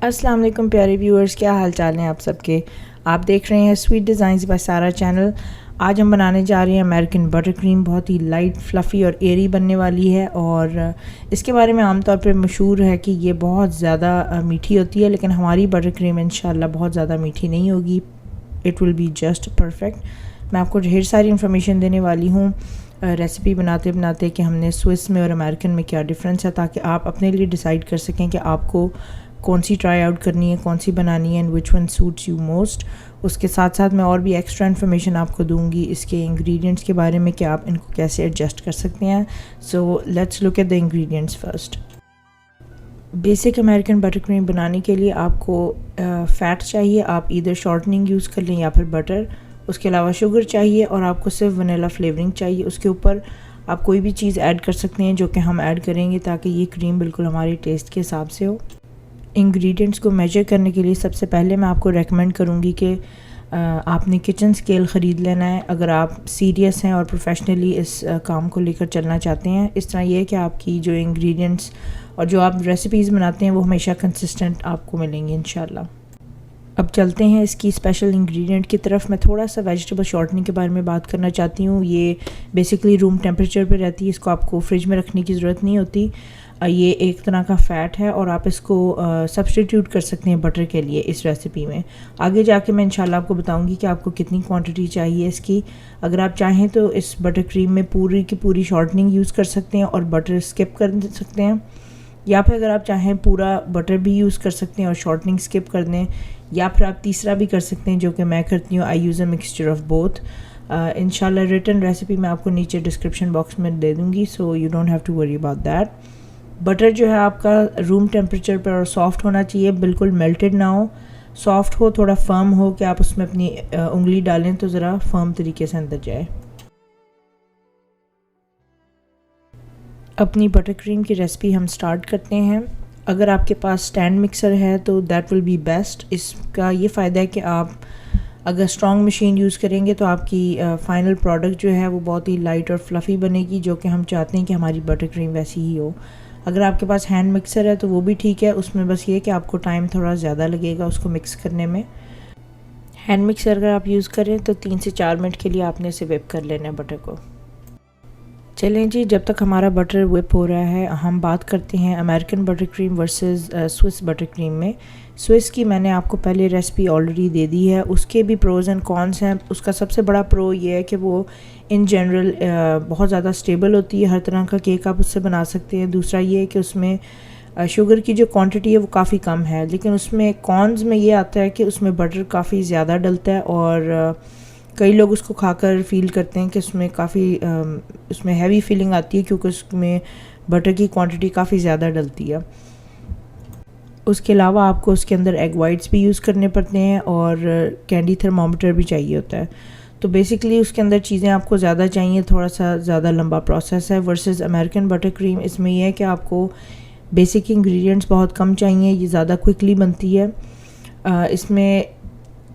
अस्सलाम वालेकुम प्यारे व्यूअर्स, क्या हाल चाल हैं आप सबके। आप देख रहे हैं स्वीट डिज़ाइंस बाय सारा चैनल। आज हम बनाने जा रहे हैं अमेरिकन बटर क्रीम। बहुत ही लाइट, फ्लफ़ी और एयरी बनने वाली है और इसके बारे में आमतौर पर मशहूर है कि ये बहुत ज़्यादा मीठी होती है, लेकिन हमारी बटर क्रीम इंशाल्लाह बहुत ज़्यादा मीठी नहीं होगी। It will be just perfect. मैं आपको ढेर सारी इन्फॉर्मेशन देने वाली हूँ रेसिपी बनाते बनाते कि हमने स्विस में और अमेरिकन में क्या डिफरेंस है, ताकि आप अपने लिए डिसाइड कर सकें कि आपको कौन सी ट्राई आउट करनी है, कौन सी बनानी है and which one suits you most. उसके साथ साथ मैं और भी एक्स्ट्रा इन्फॉर्मेशन आपको दूंगी इसके इंग्रेडिएंट्स के बारे में कि आप इनको कैसे एडजस्ट कर सकते हैं। So let's look at the ingredients first. Basic American butter cream बनाने के लिए आपको फ़ैट चाहिए। आप इधर शॉर्टनिंग यूज़ कर लें या फिर बटर। उसके अलावा शुगर चाहिए और आपको सिर्फ वनीला फ्लेवरिंग चाहिए। उसके ऊपर आप कोई भी चीज़ ऐड कर सकते हैं जो कि हम ऐड करेंगे, ताकि ये क्रीम बिल्कुल हमारे टेस्ट के हिसाब से हो। इंग्रेडिएंट्स को मेजर करने के लिए सबसे पहले मैं आपको रेकमेंड करूँगी कि आपने किचन स्केल ख़रीद लेना है अगर आप सीरियस हैं और प्रोफेशनली इस काम को लेकर चलना चाहते हैं। इस तरह ये है कि आपकी जो इंग्रेडिएंट्स और जो आप रेसिपीज़ बनाते हैं वो हमेशा कंसिस्टेंट आपको मिलेंगी इंशाल्लाह। अब चलते हैं इसकी स्पेशल इंग्रेडिएंट की तरफ। मैं थोड़ा सा वेजिटेबल शॉर्टनिंग के बारे में बात करना चाहती हूँ। ये बेसिकली रूम टेम्परेचर पे रहती है, इसको आपको फ्रिज में रखने की ज़रूरत नहीं होती। ये एक तरह का फ़ैट है और आप इसको सब्सटीट्यूट कर सकते हैं बटर के लिए इस रेसिपी में। आगे जाके मैं इंशाल्लाह आपको बताऊंगी कि आपको कितनी क्वांटिटी चाहिए इसकी। अगर आप चाहें तो इस बटर क्रीम में पूरी की पूरी शॉर्टनिंग यूज़ कर सकते हैं और बटर स्किप कर सकते हैं, या फिर अगर आप चाहें पूरा बटर भी यूज़ कर सकते हैं और शॉर्टनिंग स्किप कर दें, या फिर आप तीसरा भी कर सकते हैं जो कि मैं करती हूँ। I use a mixture of both. इंशाल्लाह रिटन रेसिपी मैं आपको नीचे डिस्क्रिप्शन बॉक्स में दे दूँगी, so you don't have to worry about that. Butter जो है आपका रूम टेम्परेचर पर और सॉफ्ट होना चाहिए, बिल्कुल मेल्टेड ना हो, सॉफ्ट हो, थोड़ा फर्म हो कि आप उसमें अपनी उंगली डालें तो ज़रा फर्म तरीके से अंदर जाए। अपनी बटर क्रीम की रेसिपी हम स्टार्ट करते हैं। अगर आपके पास स्टैंड मिक्सर है तो दैट विल बी बेस्ट। इसका ये फ़ायदा है कि आप अगर स्ट्रॉन्ग मशीन यूज़ करेंगे तो आपकी फ़ाइनल प्रोडक्ट जो है वो बहुत ही लाइट और फ्लफ़ी बनेगी, जो कि हम चाहते हैं कि हमारी बटर क्रीम वैसी ही हो। अगर आपके पास हैंड मिक्सर है तो वो भी ठीक है, उसमें बस ये कि आपको टाइम थोड़ा ज़्यादा लगेगा उसको मिक्स करने में। हैंड मिक्सर अगर आप यूज़ करें तो 3 से 4 मिनट के लिए आपने इसे व्हिप कर लेना है बटर को। चलें जी, जब तक हमारा बटर व्हिप हो रहा है हम बात करते हैं American butter cream versus Swiss butter cream में। स्विस की मैंने आपको पहले रेसिपी ऑलरेडी दे दी है, उसके भी प्रोज एंड कॉन्स हैं। उसका सबसे बड़ा प्रो ये है कि वो इन जनरल बहुत ज़्यादा स्टेबल होती है, हर तरह का केक आप उससे बना सकते हैं। दूसरा ये है कि उसमें शुगर की जो क्वांटिटी है वो काफ़ी कम है, लेकिन उसमें कॉन्स में ये आता है कि उसमें बटर काफ़ी ज़्यादा डलता है और कई लोग उसको खाकर फील करते हैं कि उसमें काफ़ी उसमें हैवी फीलिंग आती है, क्योंकि उसमें बटर की क्वांटिटी काफ़ी ज़्यादा डलती है। उसके अलावा आपको उसके अंदर एग वाइट्स भी यूज़ करने पड़ते हैं और कैंडी थर्मामीटर भी चाहिए होता है। तो बेसिकली उसके अंदर चीज़ें आपको ज़्यादा चाहिए, थोड़ा सा ज़्यादा लंबा प्रोसेस है। वर्सेस अमेरिकन बटर क्रीम इसमें यह है कि आपको बेसिक इंग्रेडिएंट्स बहुत कम चाहिए, ये ज़्यादा क्विकली बनती है। इसमें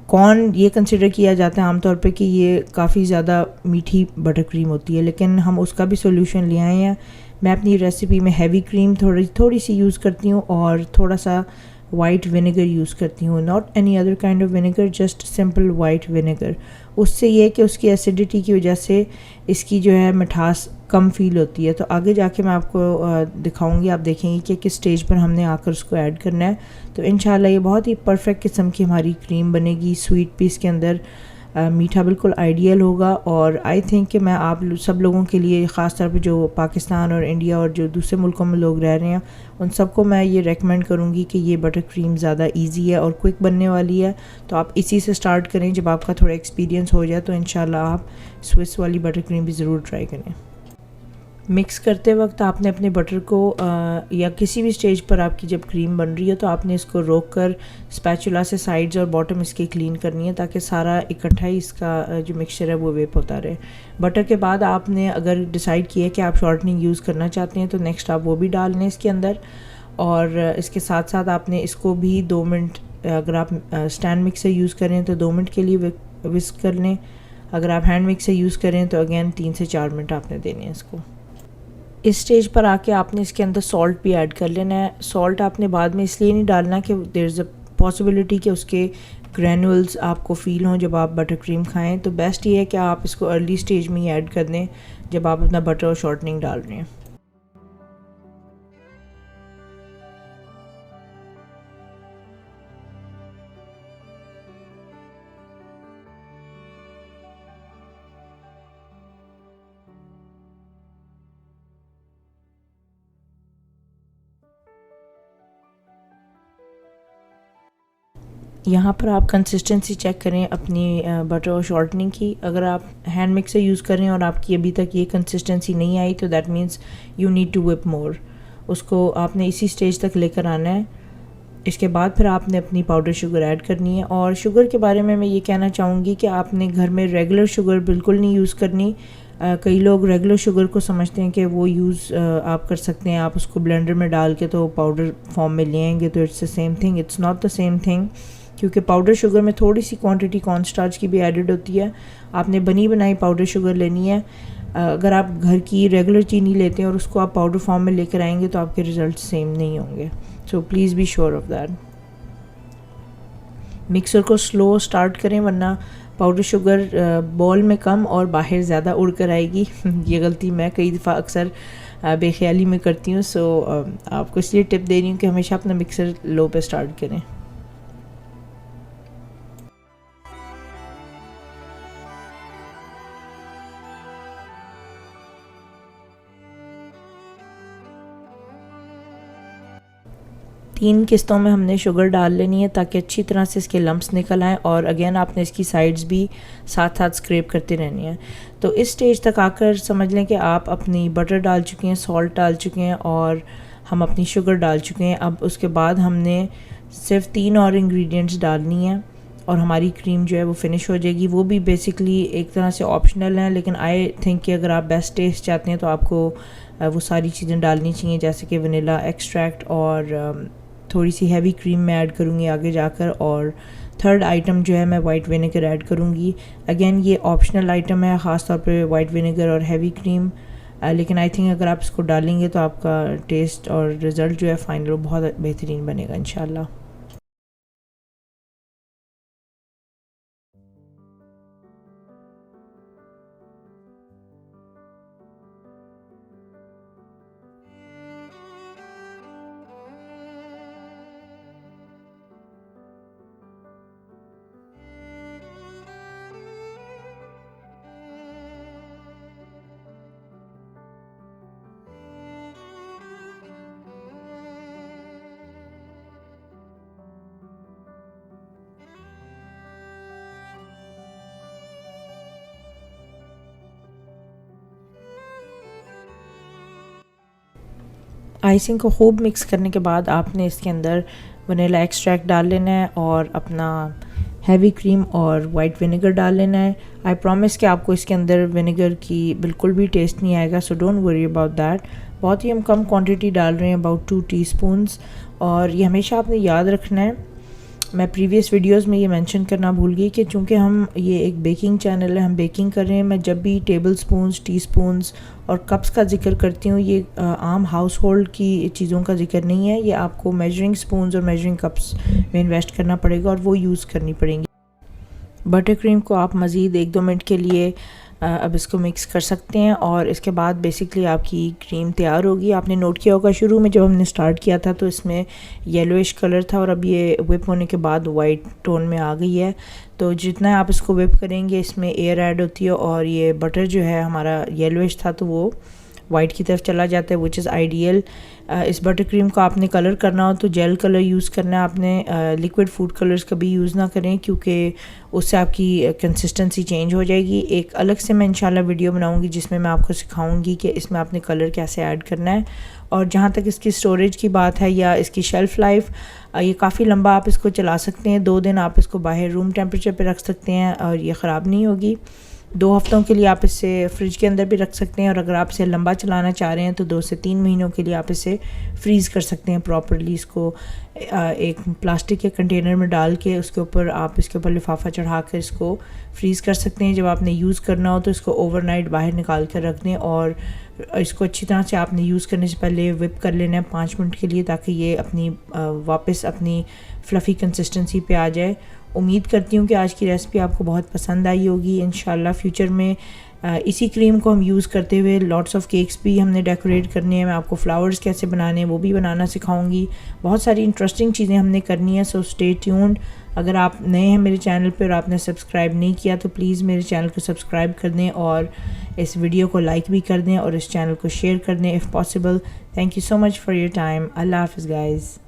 कौन ये कंसिडर किया जाता है आमतौर पे कि ये काफ़ी ज़्यादा मीठी बटर क्रीम होती है, लेकिन हम उसका भी सोल्यूशन ले आए हैं। मैं अपनी रेसिपी में हैवी क्रीम थोड़ी सी यूज़ करती हूँ और थोड़ा सा वाइट विनेगर यूज़ करती हूँ। Not any other kind of vinegar, just simple white vinegar. उससे ये कि उसकी एसिडिटी की वजह से इसकी जो है मिठास कम फील होती है। तो आगे जाके मैं आपको दिखाऊंगी, आप देखेंगे कि किस स्टेज पर हमने आकर उसको ऐड करना है। तो इंशाल्लाह ये बहुत ही परफेक्ट किस्म की हमारी क्रीम बनेगी। स्वीट पीस के अंदर मीठा बिल्कुल आइडियल होगा और आई थिंक कि मैं आप सब लोगों के लिए, ख़ास तौर पे जो पाकिस्तान और इंडिया और जो दूसरे मुल्कों में लोग रह रहे हैं, उन सबको मैं ये रेकमेंड करूँगी कि ये बटर क्रीम ज़्यादा इजी है और क्विक बनने वाली है। तो आप इसी से स्टार्ट करें। जब आपका थोड़ा एक्सपीरियंस हो जाए तो इंशाल्लाह आप स्विस वाली बटर क्रीम भी ज़रूर ट्राई करें। मिक्स करते वक्त आपने अपने बटर को या किसी भी स्टेज पर आपकी जब क्रीम बन रही है तो आपने इसको रोक कर स्पैचुला से साइड्स और बॉटम इसकी क्लीन करनी है, ताकि सारा इकट्ठा ही इसका जो मिक्सचर है वो वेप होता रहे। बटर के बाद आपने अगर डिसाइड किया कि आप शॉर्टनिंग यूज़ करना चाहते हैं तो नेक्स्ट आप वो भी डाल लें इसके अंदर। और इसके साथ साथ आपने इसको भी 2 मिनट, अगर आप स्टैंड मिक्सर यूज़ करें तो 2 मिनट के लिए विस्क कर लें। अगर आप हैंड मिक्सर यूज़ करें तो अगेन 3 से 4 मिनट आपने देने हैं इसको। इस स्टेज पर आके आपने इसके अंदर सॉल्ट भी ऐड कर लेना है। सॉल्ट आपने बाद में इसलिए नहीं डालना कि देयर इज़ अ पॉसिबिलिटी कि उसके ग्रैनुअल्स आपको फ़ील हों जब आप बटर क्रीम खाएं। तो बेस्ट ये है कि आप इसको अर्ली स्टेज में ही ऐड कर दें जब आप अपना बटर और शॉर्टनिंग डाल रहे हैं। यहाँ पर आप कंसिस्टेंसी चेक करें अपनी बटर और शॉर्टनिंग की। अगर आप हैंड मिक्सर यूज़ कर रहे हैं और आपकी अभी तक ये कंसिस्टेंसी नहीं आई तो that means you need to whip more. उसको आपने इसी स्टेज तक लेकर आना है। इसके बाद फिर आपने अपनी पाउडर शुगर ऐड करनी है। और शुगर के बारे में मैं ये कहना चाहूँगी कि आपने घर में रेगुलर शुगर बिल्कुल नहीं यूज़ करनी। कई लोग रेगुलर शुगर को समझते हैं कि वो यूज़ आप कर सकते हैं, आप उसको ब्लेंडर में डाल के तो पाउडर फॉर्म में ले आएंगे तो it's the same thing. It's not the same thing, क्योंकि पाउडर शुगर में थोड़ी सी क्वांटिटी कॉर्न स्टार्च की भी एडेड होती है। आपने बनी बनाई पाउडर शुगर लेनी है। अगर आप घर की रेगुलर चीनी लेते हैं और उसको आप पाउडर फॉर्म में लेकर आएंगे तो आपके रिज़ल्ट सेम नहीं होंगे। So please be sure of that. Mixer को स्लो स्टार्ट करें वरना पाउडर शुगर बॉल में कम और बाहर ज़्यादा उड़ कर आएगी। ये गलती मैं कई दफ़ा अक्सर बेख्याली में करती हूँ। सो आपको इसलिए टिप दे रही हूँ कि हमेशा अपना मिक्सर लो पे स्टार्ट करें। तीन किस्तों में हमने शुगर डाल लेनी है ताकि अच्छी तरह से इसके लम्प्स निकल आएँ। और अगेन आपने इसकी साइड्स भी साथ साथ स्क्रैप करते रहनी है। तो इस स्टेज तक आकर समझ लें कि आप अपनी बटर डाल चुके हैं, सॉल्ट डाल चुके हैं और हम अपनी शुगर डाल चुके हैं। अब उसके बाद हमने सिर्फ 3 और इंग्रेडिएंट्स डालनी है और हमारी क्रीम जो है वो फिनिश हो जाएगी। वो भी बेसिकली एक तरह से ऑप्शनल हैं, लेकिन आई थिंक कि अगर आप बेस्ट टेस्ट चाहते हैं तो आपको वो सारी चीज़ें डालनी चाहिए, जैसे कि वनीला एक्सट्रैक्ट और थोड़ी सी हैवी क्रीम मैं ऐड करूँगी आगे जाकर। और थर्ड आइटम जो है मैं वाइट विनेगर ऐड करूँगी। अगेन ये ऑप्शनल आइटम है, ख़ास तौर पे वाइट विनेगर और हैवी क्रीम, लेकिन आई थिंक अगर आप इसको डालेंगे तो आपका टेस्ट और रिज़ल्ट जो है फाइनल बहुत बेहतरीन बनेगा इंशाल्लाह। आइसिंग को खूब मिक्स करने के बाद आपने इसके अंदर वनीला एक्सट्रैक्ट डाल लेना है और अपना हैवी क्रीम और वाइट विनेगर डाल लेना है। आई प्रॉमिस कि आपको इसके अंदर विनेगर की बिल्कुल भी टेस्ट नहीं आएगा, so don't worry about that. बहुत ही हम कम क्वांटिटी डाल रहे हैं, अबाउट 2 टीस्पून्स। और ये हमेशा आपने याद रखना है, मैं प्रीवियस वीडियोस में ये मेंशन करना भूल गई कि चूँकि हम ये एक बेकिंग चैनल है, हम बेकिंग कर रहे हैं। मैं जब भी टेबल स्पून्स, टी स्पून्स और कप्स का जिक्र करती हूँ, ये आम हाउस होल्ड की चीज़ों का जिक्र नहीं है। ये आपको मेजरिंग स्पून्स और मेजरिंग कप्स में इन्वेस्ट करना पड़ेगा और वो यूज़ करनी पड़ेंगी। बटर क्रीम को आप मज़ीद 1-2 मिनट के लिए अब इसको मिक्स कर सकते हैं और इसके बाद बेसिकली आपकी क्रीम तैयार होगी। आपने नोट किया होगा शुरू में जब हमने स्टार्ट किया था तो इसमें येलोइश कलर था और अब ये whip होने के बाद वाइट टोन में आ गई है। तो जितना आप इसको whip करेंगे इसमें एयर ऐड होती है और ये बटर जो है हमारा येलोइश था तो वो वाइट की तरफ चला जाता है, विच इज़ आइडियल। इस बटर क्रीम को आपने कलर करना हो तो जेल कलर यूज़ करना है आपने, लिक्विड फूड कलर्स कभी यूज़ ना करें क्योंकि उससे आपकी कंसिस्टेंसी चेंज हो जाएगी। एक अलग से मैं इंशाल्लाह वीडियो बनाऊंगी जिसमें मैं आपको सिखाऊंगी कि इसमें आपने कलर कैसे ऐड करना है। और जहाँ तक इसकी स्टोरेज की बात है या इसकी शेल्फ़ लाइफ, ये काफ़ी लंबा आप इसको चला सकते हैं। 2 दिन आप इसको बाहर रूम टेम्परेचर पर रख सकते हैं और ये ख़राब नहीं होगी। 2 हफ्तों के लिए आप इसे फ्रिज के अंदर भी रख सकते हैं और अगर आप इसे लंबा चलाना चाह रहे हैं तो 2 से 3 महीनों के लिए आप इसे फ्रीज़ कर सकते हैं प्रॉपर्ली। इसको एक प्लास्टिक के कंटेनर में डाल के उसके ऊपर आप इसके ऊपर लिफाफा चढ़ा कर इसको फ्रीज़ कर सकते हैं। जब आपने यूज़ करना हो तो इसको ओवरनाइट बाहर निकाल कर रख दें और इसको अच्छी तरह से आपने यूज़ करने से पहले विप कर लेना है 5 मिनट के लिए, ताकि ये अपनी वापस अपनी फ्लफ़ी कंसिस्टेंसी पे आ जाए। उम्मीद करती हूँ कि आज की रेसिपी आपको बहुत पसंद आई होगी। इंशाल्लाह फ्यूचर में इसी क्रीम को हम यूज़ करते हुए लॉट्स ऑफ केक्स भी हमने डेकोरेट करने हैं। मैं आपको फ्लावर्स कैसे बनाने हैं वो भी बनाना सिखाऊंगी। बहुत सारी इंटरेस्टिंग चीज़ें हमने करनी है, सो स्टे ट्यून्ड। अगर आप नए हैं मेरे चैनल पर और आपने सब्सक्राइब नहीं किया तो प्लीज़ मेरे चैनल को सब्सक्राइब कर दें और इस वीडियो को लाइक भी कर दें और इस चैनल को शेयर कर दें if possible. Thank you so much for your time. अल्लाह हाफ़िज़ गाइज़।